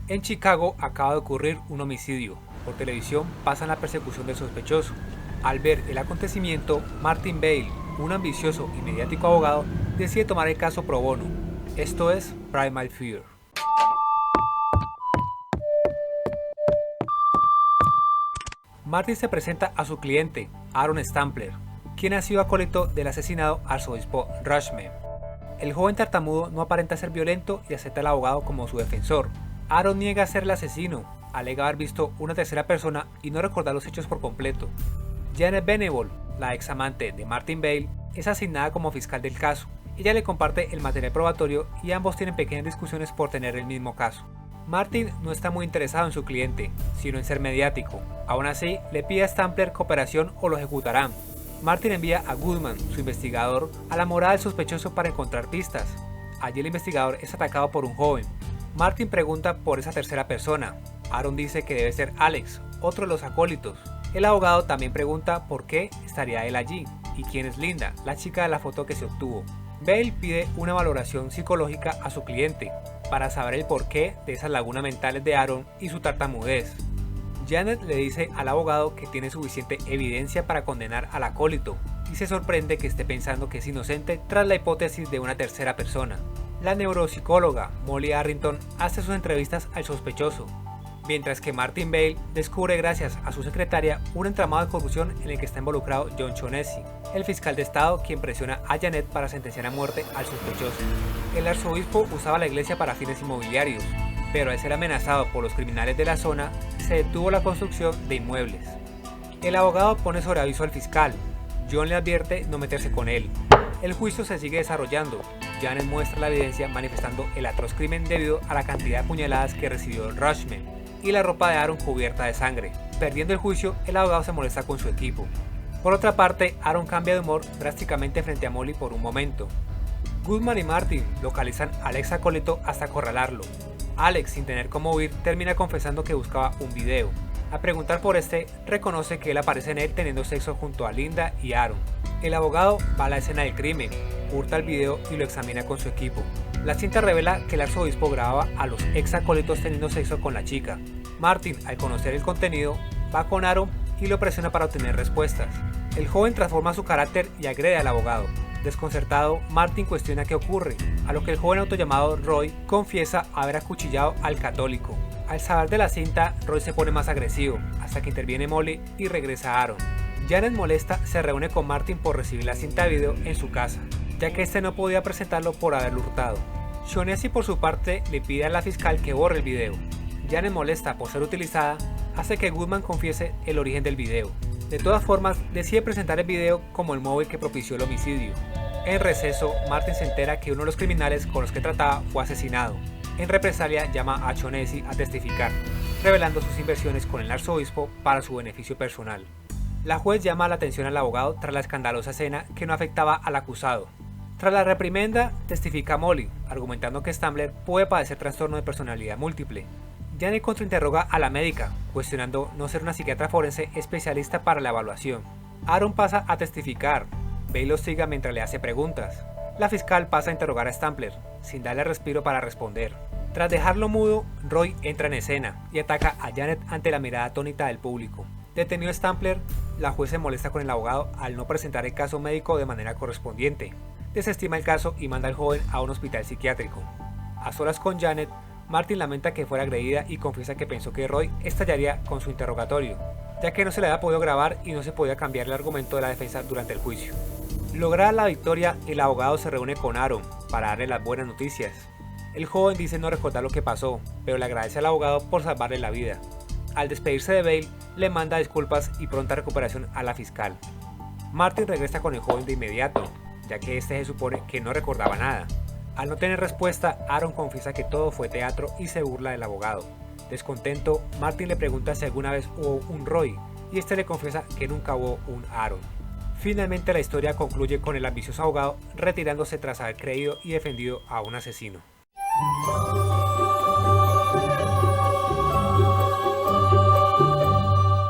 En Chicago acaba de ocurrir un homicidio. Por televisión pasan la persecución del sospechoso. Al ver el acontecimiento, Martin Bale, un ambicioso y mediático abogado, decide tomar el caso pro bono. Esto es Primal Fear. Martin se presenta a su cliente, Aaron Stampler, quien ha sido acólito del asesinado arzobispo Rushman. El joven tartamudo no aparenta ser violento y acepta al abogado como su defensor. Aaron niega ser el asesino, alega haber visto una tercera persona y no recordar los hechos por completo. Janet Venable, la ex amante de Martin Bale, es asignada como fiscal del caso. Ella le comparte el material probatorio y ambos tienen pequeñas discusiones por tener el mismo caso. Martin no está muy interesado en su cliente, sino en ser mediático. Aún así, le pide a Stampler cooperación o lo ejecutarán. Martin envía a Goodman, su investigador, a la morada del sospechoso para encontrar pistas. Allí el investigador es atacado por un joven. Martin pregunta por esa tercera persona. Aaron dice que debe ser Alex, otro de los acólitos. El abogado también pregunta por qué estaría él allí y quién es Linda, la chica de la foto que se obtuvo. Bale pide una valoración psicológica a su cliente para saber el porqué de esas lagunas mentales de Aaron y su tartamudez. Janet le dice al abogado que tiene suficiente evidencia para condenar al acólito y se sorprende que esté pensando que es inocente tras la hipótesis de una tercera persona. La neuropsicóloga Molly Arrington hace sus entrevistas al sospechoso, mientras que Martin Bale descubre gracias a su secretaria un entramado de corrupción en el que está involucrado John Shaughnessy, el fiscal de estado quien presiona a Janet para sentenciar a muerte al sospechoso. El arzobispo usaba la iglesia para fines inmobiliarios, pero al ser amenazado por los criminales de la zona, se detuvo la construcción de inmuebles. El abogado pone sobre aviso al fiscal. John le advierte no meterse con él. El juicio se sigue desarrollando. Janet muestra la evidencia manifestando el atroz crimen debido a la cantidad de puñaladas que recibió Rushman y la ropa de Aaron cubierta de sangre. Perdiendo el juicio, el abogado se molesta con su equipo. Por otra parte, Aaron cambia de humor drásticamente frente a Molly por un momento. Goodman y Martin localizan al ex acólito hasta acorralarlo. Alex, sin tener cómo huir, termina confesando que buscaba un video. Al preguntar por este, reconoce que él aparece en él teniendo sexo junto a Linda y Aaron. El abogado va a la escena del crimen, hurta el video y lo examina con su equipo. La cinta revela que el arzobispo grababa a los ex acólitos teniendo sexo con la chica. Martin, al conocer el contenido, va con Aaron y lo presiona para obtener respuestas. El joven transforma su carácter y agrede al abogado. Desconcertado, Martin cuestiona qué ocurre, a lo que el joven autollamado Roy confiesa haber acuchillado al católico. Al saber de la cinta, Roy se pone más agresivo, hasta que interviene Molly y regresa Aaron. Janet, molesta, se reúne con Martin por recibir la cinta de video en su casa, ya que este no podía presentarlo por haberlo hurtado. Shaughnessy, por su parte, le pide a la fiscal que borre el video. Janet, molesta por ser utilizada, hace que Goodman confiese el origen del video. De todas formas, decide presentar el video como el móvil que propició el homicidio. En receso, Martin se entera que uno de los criminales con los que trataba fue asesinado. En represalia, llama a Shaughnessy a testificar, revelando sus inversiones con el arzobispo para su beneficio personal. La juez llama la atención al abogado tras la escandalosa escena que no afectaba al acusado. Tras la reprimenda, testifica Molly, argumentando que Stampler puede padecer trastorno de personalidad múltiple. Janet contrainterroga a la médica, cuestionando no ser una psiquiatra forense especialista para la evaluación. Aaron pasa a testificar. Bale lo sigue mientras le hace preguntas. La fiscal pasa a interrogar a Stampler, sin darle respiro para responder. Tras dejarlo mudo, Roy entra en escena y ataca a Janet ante la mirada atónita del público. Detenido Stampler, la juez se molesta con el abogado al no presentar el caso médico de manera correspondiente. Desestima el caso y manda al joven a un hospital psiquiátrico. A solas con Janet, Martin lamenta que fuera agredida y confiesa que pensó que Roy estallaría con su interrogatorio, ya que no se le había podido grabar y no se podía cambiar el argumento de la defensa durante el juicio. Lograda la victoria, el abogado se reúne con Aaron para darle las buenas noticias. El joven dice no recordar lo que pasó, pero le agradece al abogado por salvarle la vida. Al despedirse de Bale, le manda disculpas y pronta recuperación a la fiscal. Martin regresa con el joven de inmediato, ya que este se supone que no recordaba nada. Al no tener respuesta, Aaron confiesa que todo fue teatro y se burla del abogado. Descontento, Martin le pregunta si alguna vez hubo un Roy, y este le confiesa que nunca hubo un Aaron. Finalmente la historia concluye con el ambicioso abogado retirándose tras haber creído y defendido a un asesino.